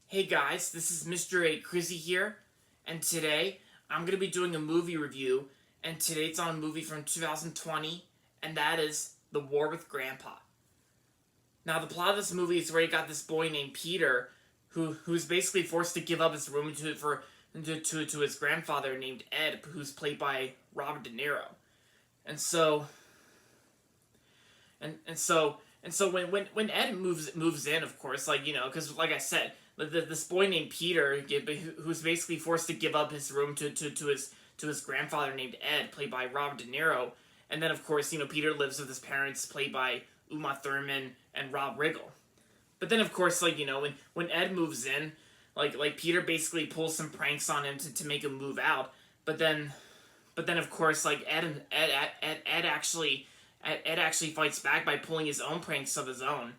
Hey guys, this is Mr. A. Crizzy here, and today I'm going to be doing a movie review, and today it's on a movie from 2020, and that is The War with Grandpa. Now, the plot of this movie is where you got this boy named Peter, who's basically forced to give up his room to his grandfather named Ed, who's played by Robert De Niro. And so and so when Ed moves in, of course, because like I said, this boy named Peter, who's basically forced to give up his room to his grandfather named Ed, played by Robert De Niro, and then of course Peter lives with his parents, played by Uma Thurman and Rob Riggle. But then of course when Ed moves in, like Peter basically pulls some pranks on him to make him move out, but then of course Ed actually fights back by pulling his own pranks of his own,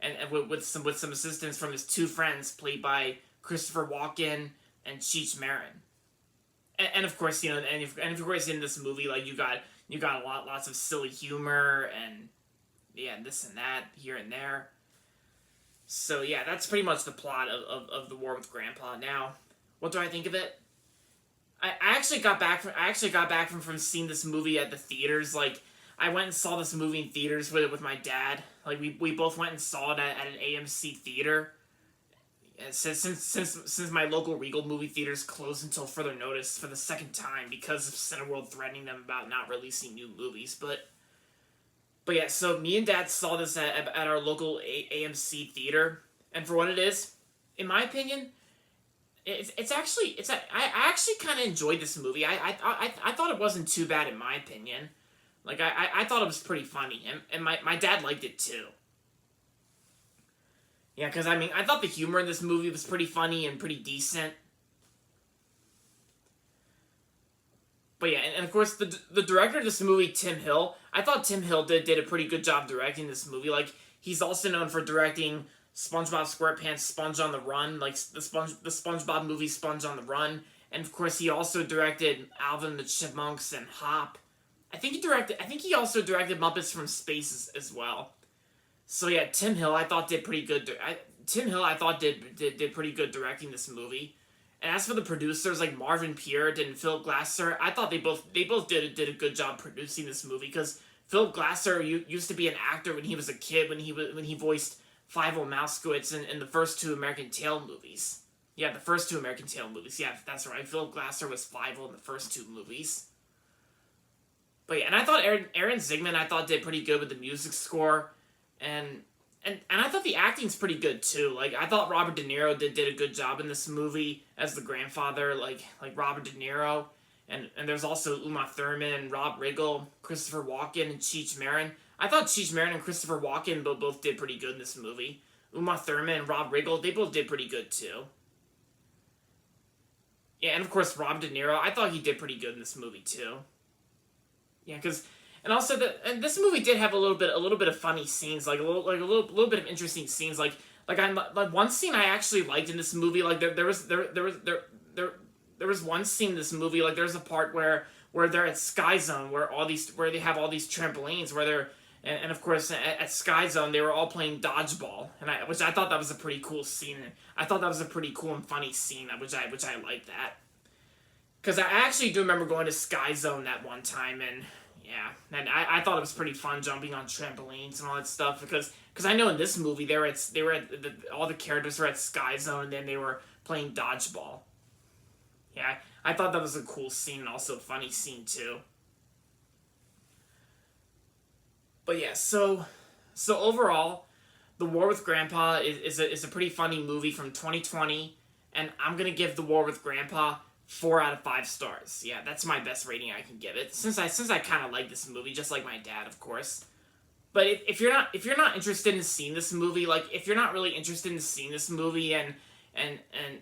and with some assistance from his two friends played by Christopher Walken and Cheech Marin. And of course and of course in this movie you got lots of silly humor and this and that here and there. So yeah, that's pretty much the plot of The War with Grandpa. Now, what do I think of it? I actually got back from seeing this movie at the theaters. Like, I went and saw this movie in theaters with my dad. Like, we both went and saw it at an AMC theater. And since my local Regal movie theaters closed until further notice for the second time because of Cineworld threatening them about not releasing new movies. But yeah, so me and dad saw this at our local AMC theater, and for what it is, in my opinion, I actually kind of enjoyed this movie. I thought it wasn't too bad in my opinion. Like I thought it was pretty funny, and my dad liked it too. Yeah, because I mean I thought the humor in this movie was pretty funny and pretty decent. But yeah, and of course the director of this movie, Tim Hill. I thought Tim Hill did a pretty good job directing this movie. Like, he's also known for directing SpongeBob SquarePants, Sponge on the Run, like the SpongeBob movie Sponge on the Run, and of course he also directed Alvin and the Chipmunks and Hop. I think he also directed Muppets from Space as well. So yeah, Tim Hill I thought did pretty good. Tim Hill I thought did pretty good directing this movie. And as for the producers like Marvin Peart and Philip Glasser, I thought they both did a good job producing this movie, because Philip Glasser used to be an actor when he was a kid, when he voiced Fievel Mousekewitz in the first two American Tail movies. Yeah, the first two American Tail movies. Yeah, that's right. Philip Glasser was Fievel in the first two movies. But yeah, and I thought Aaron Zigman I thought did pretty good with the music score, and I thought the acting's pretty good too. Like, I thought Robert De Niro did a good job in this movie as the grandfather, like Robert De Niro, and there's also Uma Thurman, Rob Riggle, Christopher Walken, and Cheech Marin. I thought Cheech Marin and Christopher Walken both did pretty good in this movie. Uma Thurman and Rob Riggle, they both did pretty good too. Yeah, and of course Rob De Niro, I thought he did pretty good in this movie too. Yeah, because and also and this movie did have a little bit of funny scenes, like a little bit of interesting scenes, like one scene I actually liked in this movie. Like there was one scene in this movie, like there's a part where they're at Sky Zone, where they have all these trampolines, where they're and of course at Sky Zone they were all playing dodgeball, which I thought that was a pretty cool scene. I thought that was a pretty cool and funny scene, which I liked that. Because I actually do remember going to Sky Zone that one time, and yeah, and I thought it was pretty fun jumping on trampolines and all that stuff, because I know in this movie all the characters were at Sky Zone, and then they were playing dodgeball. Yeah, I thought that was a cool scene and also a funny scene too. But yeah, so overall, The War with Grandpa is a pretty funny movie from 2020, and I'm gonna give The War with Grandpa 4 out of 5 stars. Yeah, that's my best rating I can give it. Since I kind of like this movie, just like my dad, of course. But if you're not interested in seeing this movie, like if you're not really interested in seeing this movie, and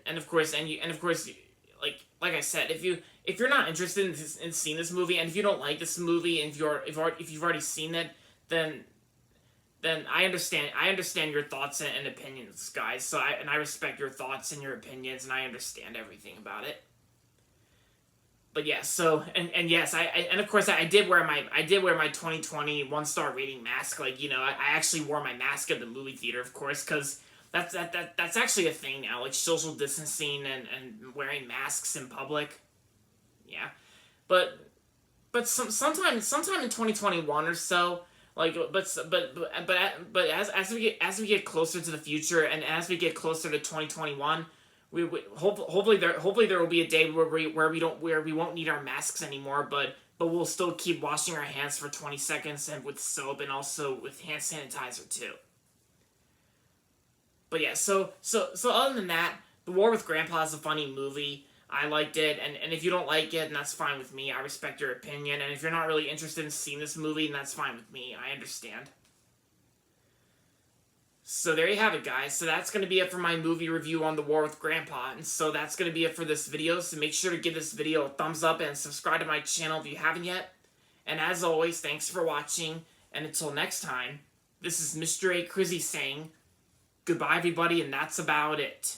of course like I said, if you're not interested in seeing this movie, and if you don't like this movie, and if you've already seen it, then I understand your thoughts and opinions, guys. So I respect your thoughts and your opinions, and I understand everything about it. But yeah, so and yes, and of course I did wear my 2020 1-star rating mask. Like, I actually wore my mask at the movie theater, of course, because That's actually a thing now, like social distancing and wearing masks in public. Yeah, but sometime in 2021 or so, like as we get closer to the future and as we get closer to 2021, hopefully there will be a day where we won't need our masks anymore, but we'll still keep washing our hands for 20 seconds and with soap and also with hand sanitizer too. But yeah, so other than that, The War with Grandpa is a funny movie. I liked it, and if you don't like it, then that's fine with me. I respect your opinion, and if you're not really interested in seeing this movie, then that's fine with me. I understand. So there you have it, guys. So that's going to be it for my movie review on The War with Grandpa, and so that's going to be it for this video. So make sure to give this video a thumbs up and subscribe to my channel if you haven't yet. And as always, thanks for watching, and until next time, this is Mr. A. Crizzy saying, goodbye everybody, and that's about it.